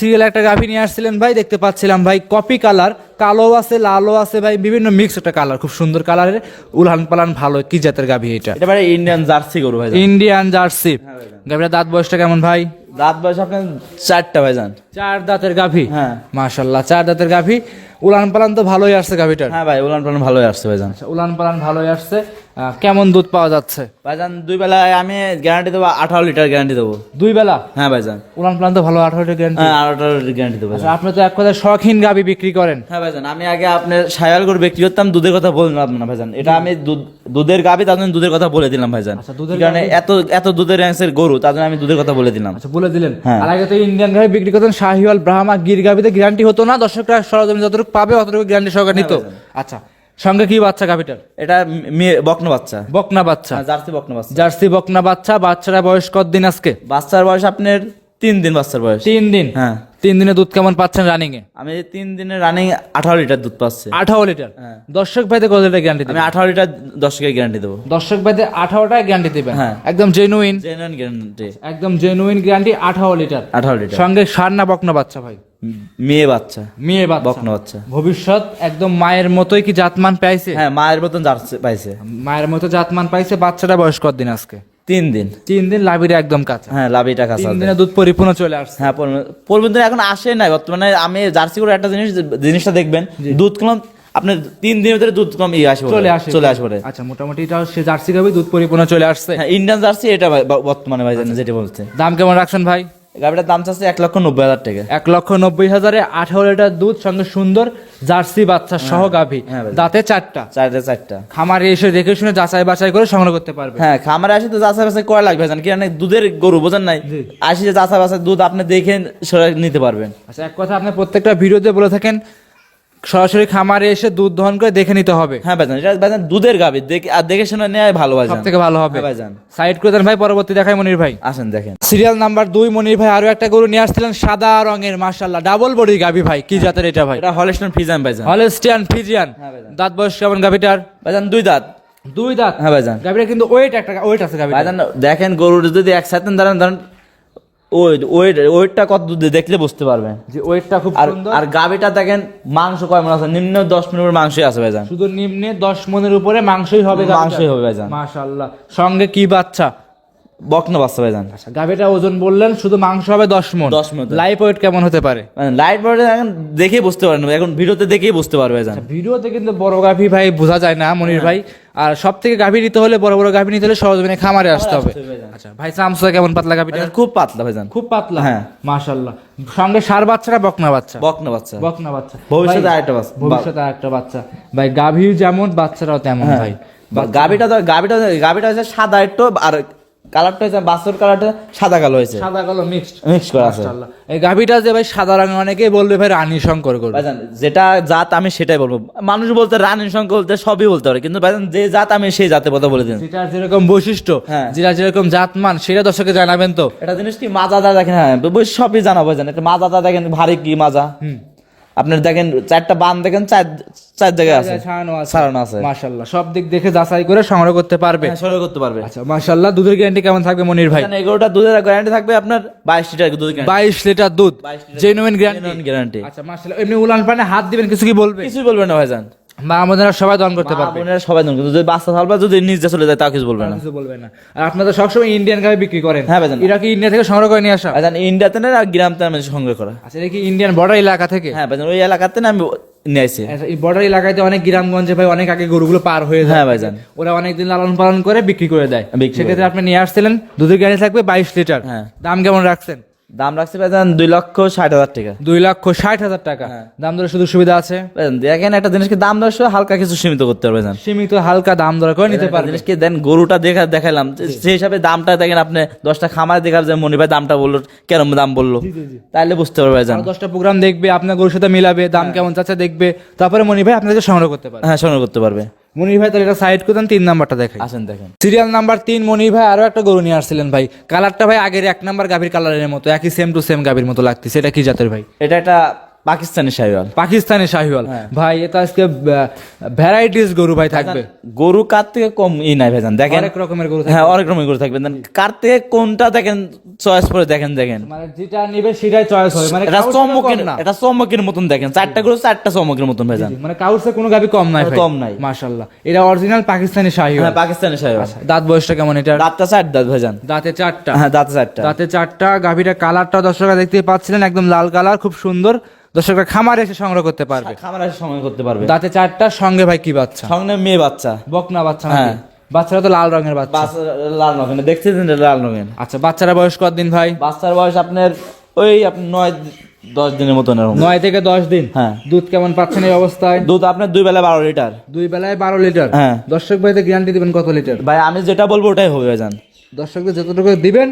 Serial একটা গাভী নিয়ে আসছিলেন ভাই, দেখতে পাচ্ছিলাম ভাই কপি কালার, কালো আছে লালও আছে ভাই, বিভিন্ন মিক্স একটা কালার, খুব সুন্দর কালারের, উলান পালান ভালো। কি জাতের গাভী এটা? এটা ভাই ইন্ডিয়ান জার্সি গরু ভাই। Indian jersey. গাভীর দাঁত বয়সটা কেমন ভাই? দাঁত বয়স আপনার 4টা ভাইজান। 4 দাঁতের গাভী। হ্যাঁ মাশাআল্লাহ 4 দাঁতের গাভী। উলান পালান তো ভালোই আসছে গাভীটার। হ্যাঁ ভাই উলান পালান ভালোই আসছে ভাইজান। উলান পালান ভালোই আসছে। কেমন দুধ পাওয়া যাচ্ছে ভাইজান? 2 বেলায় আমি গ্যারান্টি দেবো 18 লিটার গ্যারান্টি দেবো। 2 বেলা? হ্যাঁ ভাইজান। উলান পালান তো ভালো, 18 গ্যারান্টি। হ্যাঁ 18 লিটার গ্যারান্টি দেবো ভাইজান। আপনি তো এক কথায় শৌখিন গাভী বিক্রি করেন। হ্যাঁ ভাইজান, আমি আগে আপনার সায়াল গরু বিক্রি করতাম, দুধের কথা বললাম না ভাইজান। এটা আমি দুধের গাভী, তার জন্য দুধের কথা বলে দিলাম ভাইজান। দুধের কারণে এত দুধের র্যাঙ্কের গরু, তার জন্য আমি দুধের কথা বলে দিলাম। আচ্ছা বলে দিলেন। হ্যাঁ। আর আগে তো ইন্ডিয়ান গাভী বিক্রি করতেন, শাহিওয়াল ব্রাহ্মা গির গাভীতে গ্যারান্টি হতো না, দর্শকরা সরজমিনে যতটুকু পাবে অতটুকু গ্যারান্টি সহকারে নিত। আচ্ছা, সঙ্গে কি বাচ্চা গাভীটার? এটা মেয়ে বকনা বাচ্চা। বকনা বাচ্চা। জার্সি বকনা বাচ্চা। জার্সি বকনা বাচ্চা। বাচ্চারা বয়স কতদিন আজকে? বাচ্চার বয়স আপনার 3 দিন। বাচ্চার বয়স 3 দিন। হ্যাঁ। 3 দিনে দুধ কেমন পাচ্ছেন রানিং এ? আমি 3 দিনে রানিং 18 লিটার দুধ পাচ্ছি। 18 লিটার। হ্যাঁ। দর্শক ভাইতে কত লিটার গ্যারান্টি আমি দেবেন? 18 লিটার দর্শকের গ্যারান্টি দেবো। দর্শক ভাইতে 18টায় গ্যারান্টি দিবেন। হ্যাঁ। একদম জেনুইন। Genuine guarantee. একদম জেনুইন গ্যারান্টি 18 লিটার। 18 লিটার। সঙ্গে ষাঁড় না বকনা বাচ্চা ভাই? মেয়ে বাচ্চা। মেয়ে বাচ্চা। বকনা বাচ্চা। ভবিষ্যৎ একদম মায়ের মতোই কি জাতমান পাইছে? হ্যাঁ মায়ের মতন জার্সি পাইছে। মায়ের মতো জাতমান পাইছে। বাচ্চাটা বয়স কতদিন আজকে? 3 দিন। 3 দিন। লাভিটা একদম কাঁচা। হ্যাঁ লাভিটা কাঁচা। 3 দিনে দুধ পরিপূর্ণ চলে আসছে। হ্যাঁ পরিবর্তন এখন আসে নাই বর্তমানে। আমি জার্সি করে একটা জিনিসটা দেখবেন, দুধ কম আপনার 3 দিনের ভিতরে দুধ কম চলে আসে। আচ্ছা, মোটামুটি এটা সে জার্সি গাভী দুধ পরিপূর্ণ চলে আসছে। হ্যাঁ ইন্ডিয়ান জার্সি এটা বর্তমানে ভাই যেটা বলছে। দাম কেমন রাখছেন ভাই? গাভিটার দাম চাচ্ছে 1,90,000 টাকা। 1,90,000-এ 18 লিটার দুধ, সঙ্গে সুন্দর জার্সি বাচ্চা সহ গাভী। হ্যাঁ ভাই। দাঁতে 4টা। 4টা। খামারে এসে দেখে শুনে যাচাই বাছাই করে সংগ্রহ করতে পারবে। হ্যাঁ খামারে আসি তো যাচাই বাছাই করা লাগবে জান, কি অনেক দুধের গরু বোঝেন নাই, আসি যে যাচাই বাছাই দুধ আপনি দেখে সরাসরি নিতে পারবেন। আচ্ছা, এক কথা আপনি প্রত্যেকটা ভিডিওতে বলে থাকেন সরাসরি খামারে এসে দুধ দহন করে দেখে নিতে হবে। হ্যাঁ ভাইজান, এটা ভাইজান দুধের গাভী, দেখে শুনে নেয় ভালো ভাইজান, সবথেকে ভালো হবে। হ্যাঁ ভাইজান। সাইড করে দেন ভাই, পরবর্তী দেখাই মনির ভাই। আসেন দেখেন। সিরিয়াল নাম্বার 2 মনির ভাই আরো একটা গরু নিয়ে আসছিলেন, সাদা রঙের, মাশাআল্লাহ ডাবল বডি গাভী ভাই। কি জাতের এটা ভাই? এটা হলস্টাইন ফ্রিজিয়ান ভাইজান। Holstein Friesian. হ্যাঁ ভাইজান। দাঁত বয়স কেমন গাভীটার? ভাইজান 2 দাঁত। 2 দাঁত। হ্যাঁ ভাইজান। গাভীটা কিন্তু ওয়েট আছে গাভীটা। ভাইজান দেখেন গরুর যদি একসাথে ধরেন ওয়েটটা কত দুধ দেখলে বুঝতে পারবেন যে ওয়েটটা খুব আর সুন্দর। আর গাভীটা দেখেন মাংস কয় মণ আছে, নিম্ন 10 মিনিটের মাংসই আছে ভাইজান। শুধু নিম্নে 10 মণের উপরে মাংসই হবে। মাংসই হবে ভাইজান। মাশাআল্লাহ। সঙ্গে কি বাচ্চা? বকনা বাচ্চা ভাইজান। আচ্ছা, গাভীটা ওজন বললেন শুধু মাংস হবে 10 মণ। 10 মণ। লাইভ ওয়েট কেমন হতে পারে? লাইট বড় এখন দেখেই বুঝতে পারেন, এখন ভিডিওতে দেখেই বুঝতে পারবে ভাইজান। ভিডিওতে কিন্তু বড় গাভী ভাই বোঝা যায় না মনির ভাই। আর সব থেকে গাভী নিতে হলে, বড় বড় গাভী নিতে হলে সরজমিনে খামারে আসতে হবে। আচ্ছা ভাই, চামচা কেমন পাতলা গাভীটা? খুব পাতলা ভাইজান। খুব পাতলা। হ্যাঁ। মাশাআল্লাহ। সঙ্গে ষাঁড় বাচ্চাটা বকনা বাচ্চা? বকনা বাচ্চা। বকনা বাচ্চা। ভবিষ্যতে ভাই, আরেকটা বাচ্চা। ভবিষ্যতে আরেকটা বাচ্চা ভাই। গাভী যেমন বাচ্চারাও তেমন ভাই। গাভীটা হচ্ছে সাদা একটু, আর কালারটা হচ্ছে বাছুর কালারটা সাদা কালো হয়েছে, সাদা কালো মিক্স করা আছে। মাশাআল্লাহ। এই গাভীটা যে ভাই সাদা রঙের, অনেকেই বলবে ভাই রানী শঙ্কর গরু। ভাইজান যেটা জাত আমি সেটাই বলবো। মানুষ বলতে রানী শঙ্কর বলতে সবই বলতে পারে, কিন্তু ভাইজান যে জাত আমি সেই জাতের কথা বলে দিন। যেটার যেরকম বৈশিষ্ট্য, হ্যাঁ। যেটা যেরকম জাতমান, সেটা দর্শককে জানাবেন তো। এটা জিনিস কি মাজাটা দেখেন, হ্যাঁ সবই জানাবো ভাইজান। একটা মাজাটা দেখেন ভারী কি মাজা, আপনার দেখেন 4টা বান দেখেন 4 জায়গায় আছে, ছাড়ানো আছে। মাশাআল্লাহ। সব দিক দেখে যাচাই করে সংগ্রহ করতে পারবে। হ্যাঁ, সংগ্রহ করতে পারবে। আচ্ছা মাশাআল্লাহ। দুধের গ্যারান্টি কেমন থাকবে মনির ভাই? এগারোটা দুধের গ্যারান্টি থাকবে আপনার 22 লিটার দুধ। 22 লিটার দুধ, 22 লিটার জেনুইন গ্যারান্টি। গ্যারান্টি। আচ্ছা মাশাআল্লাহ। এমনি উলান পানে হাত দিবেন, কিছু কি বলবে? কিছুই বলবে না ভাইজান। মা আমাদের সবাই দহন করতে পারবে। আপনারা সবাই জানেন, কিন্তু যদি বাচ্চা থালবা যদি নিজে চলে যায় তাও কিছু বলবে না। কিছু বলবে না। আর আপনারা সবসময় ইন্ডিয়ান গাভী বিক্রি করেন? হ্যাঁ ভাইজান। এরা কি ইন্ডিয়া থেকে সংগ্রহ করে নিয়ে আসা? ভাইজান ইন্ডিয়াতে না, গ্রামতে আমি সংগ্রহ করা। আচ্ছা, এটা কি ইন্ডিয়ান বর্ডার এলাকা থেকে? হ্যাঁ ভাইজান, ওই এলাকাতে না আমি নিয়ে আসছি। আচ্ছা, এই বর্ডার এলাকায় তো অনেক গ্রামগঞ্জে ভাই অনেক আগে গরুগুলো পার হয়ে যায়। হ্যাঁ ভাইজান। ওরা অনেকদিন লালন পালন করে বিক্রি করে দেয়। সেক্ষেত্রে আপনি নিয়ে আসছিলেন, দুধের গ্যারান্টি থাকবে 22 লিটার। হ্যাঁ। দাম কেমন রাখছেন? দাম রাখছি ভাইজান 2,60,000 টাকা। 2,60,000 টাকা। দাম দরে সুযোগ সুবিধা আছে? ভাইজান দেখেন একটা জিনিসকে দাম দর হালকা কিছু সীমিত করতে পারবে ভাইজান। সীমিত হালকা দাম দর করে নিতে পারবেন। জিনিসকে দেন গরুটা দেখাইলাম সেই হিসাবে দামটা দেখেন, আপনি 10টা খামার দেখার যে মনি ভাই দামটা বললো, কেরম দাম বললো, তাইলে বুঝতে পারবে ভাইজান। 10টা প্রোগ্রাম দেখবে, আপনার গরুর সাথে মিলাবে, দাম কেমন চাচ্ছে দেখবে, তারপরে মনি ভাই আপনাদের সংগ্রহ করতে পারবে। হ্যাঁ সংগ্রহ করতে পারবে। মনির ভাই তাহলে এটা সাইড করে দেন, 3 নাম্বারটা দেখেন। আসেন দেখেন। সিরিয়াল নাম্বার 3 মনির ভাই আরো একটা গরু নিয়ে আসছিলেন ভাই। কালারটা ভাই আগের 1 নাম্বার গাভীর কালারের মতো, একই সেম টু সেম গাভীর মতো লাগতেছে। এটা কি জাতের ভাই? এটা একটা পাকিস্তানি শাহিওয়াল। পাকিস্তানি শাহিওয়াল হ্যাঁ। ভাই এটা আজকে ভ্যারাইটিস গরু ভাই থাকবে, গরু কার থেকে কম নাই ভাইজান, দেখেন অনেক রকমের গরু থাকবে। হ্যাঁ অনেক রকমের গরু থাকবে, কার থেকে কোনটা দেখেন চয়েস করে দেখেন। মানে যেটা নিবে সেটাই চয়েস হবে, মানে এটা কাউর চমকের কম না। এটা চমকের মতন দেখেন, চারটা গরু চারটা চমকের মতন ভাইজান। মানে কাউর থেকে কোনো গাবি কম নাই ভাই, কম নাই। মাশাআল্লাহ। এটা অরিজিনাল পাকিস্তানি শাহিওয়াল। হ্যাঁ পাকিস্তানি শাহিওয়াল। দাঁত বয়সটা কেমন এটা? দাঁতটা চার দাঁত ভাইজান। দাঁতে চারটা। হ্যাঁ দাঁতে চারটা। দাঁতে চারটা। গাভীটা কালারটা দর্শকরা দেখতে পাচ্ছিলেন, একদম লাল কালার, খুব সুন্দর। দর্শকরা খামারে এসে সংগ্রহ করতে পারবে, খামারে এসে সময় করতে পারবে। দাঁতে চারটা, সঙ্গে ভাই কি বাচ্চা? সঙ্গে মেয়ে বাচ্চা, বকনা বাচ্চা নাকি? হ্যাঁ। বাচ্চারা তো লাল রঙের বাচ্চা। লাল রঙের দেখছেন, লাল রঙের। আচ্ছা, বাচ্চারা বয়স কতদিন ভাই? বাচ্চার বয়স আপনার ওই আপনার 9-10 দিনের মতন এরকম। 9 থেকে 10 দিন। হ্যাঁ। দুধ কেমন পাচ্ছেন এই অবস্থায়? দুধ আপনার 2 বেলা 12 লিটার। 2 বেলায় 12 লিটার। হ্যাঁ। দর্শক ভাইদের গ্যারান্টি দিবেন কত লিটার? ভাই আমি যেটা বলবো ওটাই হবে ভাইজান। দর্শকদের যতটুকু দিবেন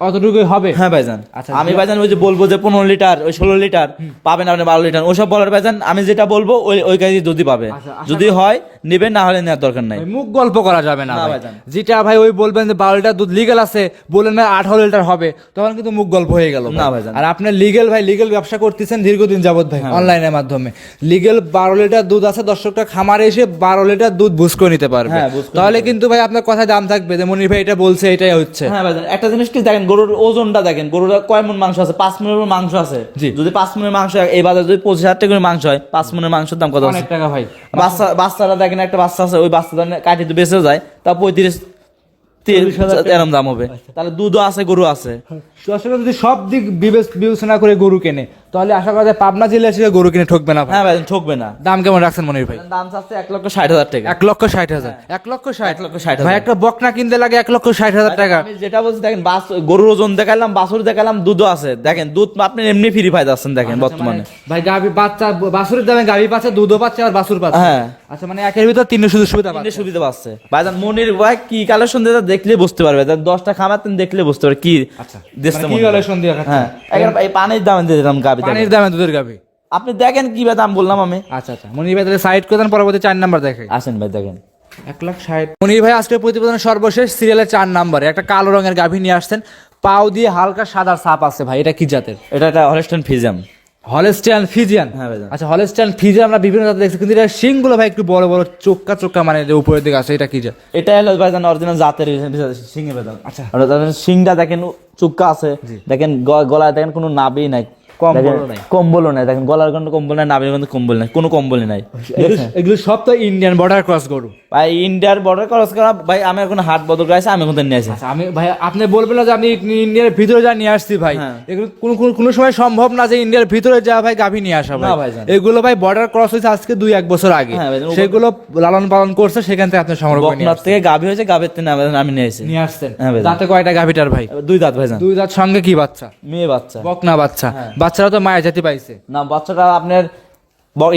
অতটুকুই হবে। হ্যাঁ ভাইজান। আচ্ছা, আমি ভাইজান ওই যে বলবো যে 15 লিটার, ওই 16 লিটার পাবেন আপনি, 12 লিটার ওসব বলার ভাইজান, আমি যেটা বলবো ওই কাজে দুধই পাবে। আচ্ছা, যদি হয় নেবেন, না হলে নেওয়ার দরকার নাই। ভাই, মুখ গল্প করা যাবে না না ভাই। ভাইজান। যেটা ভাই ওই বলবেন যে 12 লিটার দুধ লিগ্যাল আছে, বলেন ভাই 18 লিটার হবে, তখন কিন্তু মুখ গল্প হয়ে গেল। না ভাইজান। আর আপনি লিগ্যাল ভাই, লিগ্যাল ব্যবসা করতেছেন দীর্ঘদিন যাবত ভাই, অনলাইনের মাধ্যমে। লিগ্যাল 12 লিটার দুধ আছে, দর্শকটা খামারে এসে 12 লিটার দুধ বুঝ করে নিতে পারবে। হ্যাঁ, বুঝ করে তাহলে কিন্তু ভাই আপনার কথায় দাম থাকবে যে মনির ভাই এটা বলছে এটাই হচ্ছে। হ্যাঁ ভাইজান, একটা জিনিস কি দেখেন, গরুর ওজনটা দেখেন, গরুর কয় মণ মাংস আছে? 5 মণের মাংস আছে। জি। যদি 5 মণের মাংস এই বাজারে যদি 25,000 টাকা করে মাংস হয়, 5 মণের মাংসের দাম কত আছে? অনেক টাকা ভাই। বাচ্চারা দেখেন, একটা বাচ্চা আছে, ওই বাচ্চাটা কাটি তো বেঁচে যায়, তা 35-30 এরকম দাম হবে। তাহলে দুধও আছে, গরু আছে। দর্শকরা যদি সব দিক বিবেচনা করে গরু কেনে, তাহলে আশা করা যায় পাবনা জেলায় এসে গরু কিনে ঠকবে না ভাই। হ্যাঁ ভাইজান, ঠকবে না। দাম কেমন রাখছেন মনির ভাই? দাম চাচ্ছে 1,60,000 টাকা। 1,60,000। 1,60,000। 1,60,000 ভাই একটা বকনা কিনতে লাগে 1,60,000 টাকা। আমি যেটা বলছি দেখেন, গরুর ওজন দেখালাম, বাছুর দেখালাম, দুধও আছে। দেখেন দুধ আপনি এমনি ফ্রি পাই যাচ্ছেন দেখেন বর্তমানে। ভাই গাভী বাচ্চা, বাছুরের দামে গাভী পাচ্ছে, দুধও পাচ্ছে আর বাছুর পাচ্ছে। হ্যাঁ। আচ্ছা, মানে একের ভিতর তিনটে শুধু সুবিধা তিনটে পাচ্ছে। সুবিধা পাচ্ছে ভাইজান। মনির ভাই কি কালেকশন দিয়ে দেখলে বুঝতে পারবে, 10টা খামাতেন দেখলে বুঝতে পারবে কি আচ্ছা, দিচ্ছে মানে কি মনির ভাই। কালেকশন দিয়া খাচ্ছে? হ্যাঁ, এখন এই পানির দামে দিয়ে দিলাম গাবি। পানির দামে দুধের গাভী। আপনি দেখেন কি দাম বললাম আমি। আচ্ছা আচ্ছা, মনির ভাই তাহলে সাইড করে দেন, পরবর্তী 4 নাম্বার দেখে। আসেন ভাই দেখেন। 1,60,000। মনির ভাই আজকের প্রতিবেদনের সর্বশেষ সিরিয়ালের 4 নাম্বারে একটা কালো রঙের গাভী নিয়ে আসছেন, পাও দিয়ে হালকা সাদা ছাপ আছে ভাই, এটা কি জাতের? এটা একটা হলস্টাইন ফ্রিজিয়ান। Holstein Friesian. হ্যাঁ ভাইজান। আচ্ছা, হলস্টাইন ফ্রিজিয়ান আমরা বিভিন্ন জাতের দেখছি, কিন্তু এটা শিংগুলো ভাই একটু বড় বড় চোক্কা চোক্কা, মানে যে উপরের দিকে আছে, এটা কি জাত? এটা হলো ভাইজান অরিজিনাল জাতের সিংহে বেদন। আচ্ছা। আর তাদের শিংটা দেখেন চুক্কা আছে, দেখেন গলায় দেখেন কোনো নাভি নাই, কম্বলও নাই। কম্বলও নাই, দেখেন গলার কোনো কম্বল নাই, নাভির কোনো কম্বল নাই, কোনো কম্বলই নাই। এগুলো সব তো ইন্ডিয়ান বর্ডার ক্রস গরু। ভাই ইন্ডিয়ার বর্ডার ক্রস করা ভাই, আমি এখন হাট বদল করেছি, আমি এখন নিয়ে আসি। আচ্ছা, আমি ভাই আপনি বলবেন না যে আমি ইন্ডিয়ার ভিতরে যা নিয়ে আসছি ভাই, হ্যাঁ। এগুলো কোনো সময় সম্ভব না যে ইন্ডিয়ার ভিতরে যা ভাই গাভী নিয়ে আসা না ভাই। ভাইজান। এগুলো ভাই বর্ডার ক্রস হয়েছে আজকে 2-1 বছর আগে, হ্যাঁ ভাইজান, সেগুলো লালন পালন করছে, সেখান থেকে আপনি সংগ্রহ করে নিয়ে বকনার থেকে গাভী হয়েছে, গাভীর থেকে আমি নিয়ে আসি। নিয়ে আসছেন। হ্যাঁ ভাইজান। দাঁতে কয়টা গাভীটার ভাই? 2 দাঁত ভাইজান। 2 দাঁত, সঙ্গে কি বাচ্চা? মেয়ে বাচ্চা। বকনা বাচ্চা। হ্যাঁ। বাচ্চারা তো মায়ের জাতি পাইছে না, বাচ্চাটা আপনার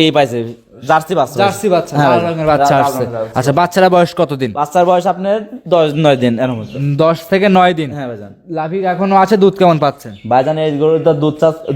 এই পাইছে জার্সি বাচ্চা। জার্সি বাচ্চা, হ্যাঁ লাল ভাইজান। রঙের বাচ্চা লাল আসছে। রঙের বাচ্চা। আচ্ছা, বাচ্চারা বয়স কতদিন? বাচ্চার বয়স আপনার 10-9 দিন এর মধ্যে। 10 থেকে 9 দিন। হ্যাঁ ভাইজান। লাভি এখনো আছে, দুধ কেমন পাচ্ছেন? ভাইজান এই গরুটা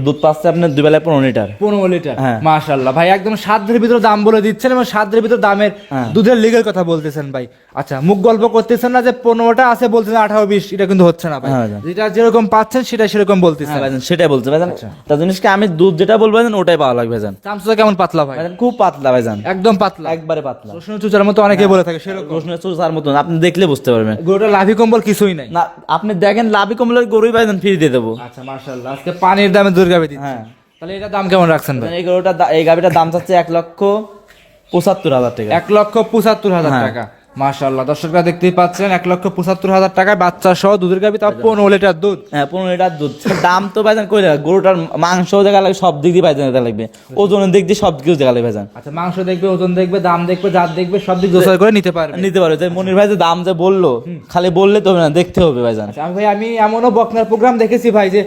দুধ পাচ্ছে আপনার 2 বেলায় 15 লিটার। 15 লিটার। হ্যাঁ। মাশাআল্লাহ ভাই, একদম সাধ্যের ভিতর দাম বলে দিচ্ছেন এবং সাধ্যের ভিতর দামের হ্যাঁ। দুধের লিগের কথা বলতেছেন ভাই। আচ্ছা, মুখ গল্প করতেছেন না যে 15টা আছে বলতেছেন 18-20, এটা কিন্তু হচ্ছে না ভাই। হ্যাঁ ভাইজান। যেটা যেরকম পাচ্ছেন সেটা সেরকম বলতেছেন। হ্যাঁ ভাইজান, সেটাই বলছে ভাইজান। তার জিনিসকে আমি দুধ যেটা বলবো ভাইজান ওটাই পাওয়া লাগবে ভাইজান। চামচটা কেমন পাতলা ভাই? ভাইজান খুব পাতলা ভাইজান, একদম পাতলা, একবারে পাতলা, রসুন চুচার মতো অনেকে বলে থাকে সেরকম। রসুনের চুষার মতন, আপনি দেখলে বুঝতে পারবেন। গরুটা লাভি কম্বল কিছুই নাই। না, আপনি দেখেন লাভি কমলের গরুই ভাইজান ফ্রি দিয়ে দেবো। আচ্ছা, মাশাআল্লাহ, আজকে পানির দামে দুর্গাবে দিচ্ছেন। হ্যাঁ। তাহলে এটা দাম কেমন রাখছেন ভাই? এই গরুটা এই গাভিটার দাম চাচ্ছে 1,75,000 টাকা। 1,75,000 হ্যাঁ। টাকা। মাশাআল্লাহ, দর্শকরা দেখতেই পাচ্ছেন 1,75,000 টাকায় বাচ্চা সহ দুধের গাভী, তাও 15 লিটার দুধ। হ্যাঁ, 15 লিটার দুধ। দাম তো ভাইজান কই না, গরুটার মাংস দেখা লাগবে, সব দিক দিয়ে ভাইজান দেখা লাগবে, ওজনের দিক দিয়ে সব কিছু দেখা লাগবে ভাইজান। আচ্ছা, মাংস দেখবে, ওজন দেখবে, দাম দেখবে, জাত দেখবে, সব দিক দোষার করে নিতে পারবে। নিতে পারবে। যে মনির ভাই যে দাম যে বললো, খালি বললে তো হবে না, দেখতে হবে ভাইজান। আচ্ছা, আমি এমনও বকনার প্রোগ্রাম দেখেছি ভাই যে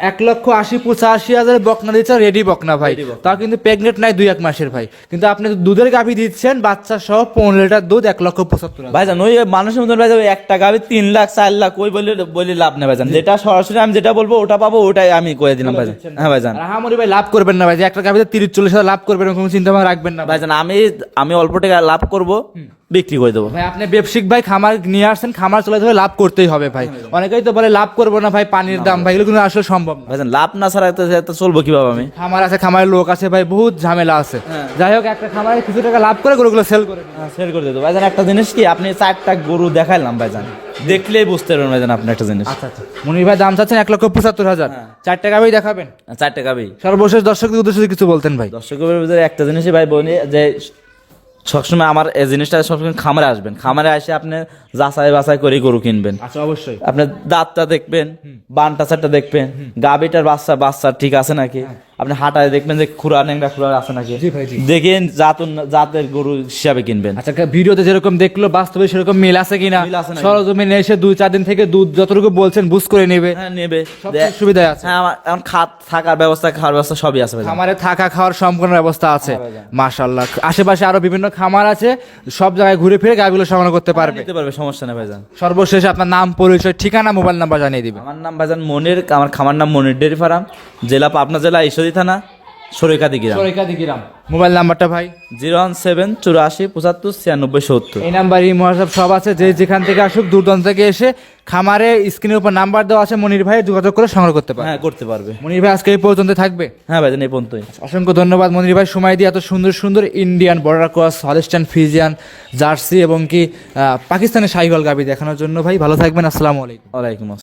1,80,85,000 বকনা দিচ্ছে, রেডি বকনা ভাই, তাও কিন্তু প্রেগনেন্ট নাই 2-1 মাসের ভাই, কিন্তু আপনি দুধের গাভী দিচ্ছেন বাচ্চা সহ 15 লিটার দুধ, 1,75,000। ভাইজান ওই মানুষের মতন ভাইজান ওই একটা গাভি 3 লাখ 4 লাখ ওই বলে লাভ নেই ভাইজান। যেটা সরাসরি আমি যেটা বলবো ওটা পাবো, ওটাই আমি করে দিলাম ভাইজান। হ্যাঁ ভাইজান। আর হামরি ভাই লাভ করবেন না ভাই, যে একটা গাভীতে 30-40 হাজার লাভ করবেন, কোনো চিন্তা ভাবনা রাখবেন না ভাই। ভাইজান আমি অল্প টাকা লাভ করব, বিক্রি করে দেবো। ভাই আপনি ব্যবসায়িক ভাই খামার নিয়ে আসছেন, খামার চলে যাবে, লাভ করতেই হবে ভাই। অনেকেই তো বলে লাভ করবো না ভাই, পানির দাম ভাই, এগুলো কিন্তু আসলে সম্ভব না। ভাইজান লাভ না ছাড়া এত চলবো কিভাবে আমি? খামার আছে, খামারের লোক আছে ভাই, বহুত ঝামেলা আছে। যাই হোক, একটা খামারে কিছু টাকা লাভ করে গরুগুলো সেল করে দিন। সেল করে দেবো ভাইজান। একটা জিনিস কি, আপনি 4টা গরু দেখাইলাম ভাইজান, দেখলেই বুঝতে পারবেন ভাইজান আপনি একটা জিনিস। আচ্ছা আচ্ছা, মনির ভাই দাম চাচ্ছেন 1,75,000, 4 টাকা ভাই দেখাবেন। 4টা গাবি। সর্বশেষ দর্শকদের উদ্দেশ্যে কিছু বলতেন ভাই। দর্শকের ভিতরে একটা জিনিসই ভাই বলি যে সবসময় আমার এই জিনিসটা সবসময় খামারে আসবেন, খামারে এসে আপনি যাচাই বাছাই করে গরু কিনবেন। আচ্ছা অবশ্যই। আপনি দাঁতটা দেখবেন, বানটা চারটা দেখবেন, গাবিটার বাচ্চা ঠিক আছে নাকি, আপনি হাঁটায় দেখবেন যে খুরা নেংরা খুরা আছে নাকি, জি ভাই, জি। দেখেন জাতের গরু হিসাবে কিনবেন। আচ্ছা, ভিডিওতে যেরকম দেখলো বাস্তবে সেরকম মিল আছে কিনা, মিল আছে নাকি? সরজমিনে এসে 2-4 দিন থেকে দুধ যতটুকু বলছেন বুঝ করে নেবে। হ্যাঁ নেবে, সব সুবিধা আছে। হ্যাঁ আমার এখন থাকার ব্যবস্থা, খাওয়ার ব্যবস্থা সবই আছে ভাইজান। খামারে থাকা খাওয়ার সম্পূর্ণ ব্যবস্থা আছে, হ্যাঁ ভাইজান। মাশাআল্লাহ। আশেপাশে আরো বিভিন্ন খামার আছে, সব জায়গায় ঘুরে ফিরে গাবিগুলো সংগ্রহ করতে পারবে। নিতে পারবে, সমস্যা নেই ভাইজান। সর্বশেষ আপনার নাম, পরিচয়, ঠিকানা, মোবাইল নাম্বার জানিয়ে দিবেন। আমার নাম ভাইজান মনির, আমার খামার নাম মনির ডেয়ারি ফার্ম, জেলা পাবনা, জেলা ঈশ্বরদী থানা, সরিকাদি গ্রাম। দিলাম মোবাইল নাম্বারটা ভাই। 01784759670। এই নাম্বার এই মহাসব সব আছে, যে যেখান থেকে আসুক দূর দূরান্ত থেকে এসে খামারে স্ক্রিনের উপর নাম্বার দেওয়া আছে, মনির ভাই যোগাযোগ করে সংগ্রহ করতে পারে। হ্যাঁ করতে পারবে। মনির ভাই আজকে এই পর্যন্ত থাকবে। হ্যাঁ ভাইজান এই পর্যন্তই। অসংখ্য ধন্যবাদ মনির ভাই, সময় দিয়ে এত সুন্দর সুন্দর Indian border cross, Holstein Friesian, jersey এবং কি পাকিস্তানের শাহিওয়াল গাবি দেখানোর জন্য। ভাই ভালো থাকবেন, আসসালামু আলাইকুম। ওয়ালাইকুম আসসালাম।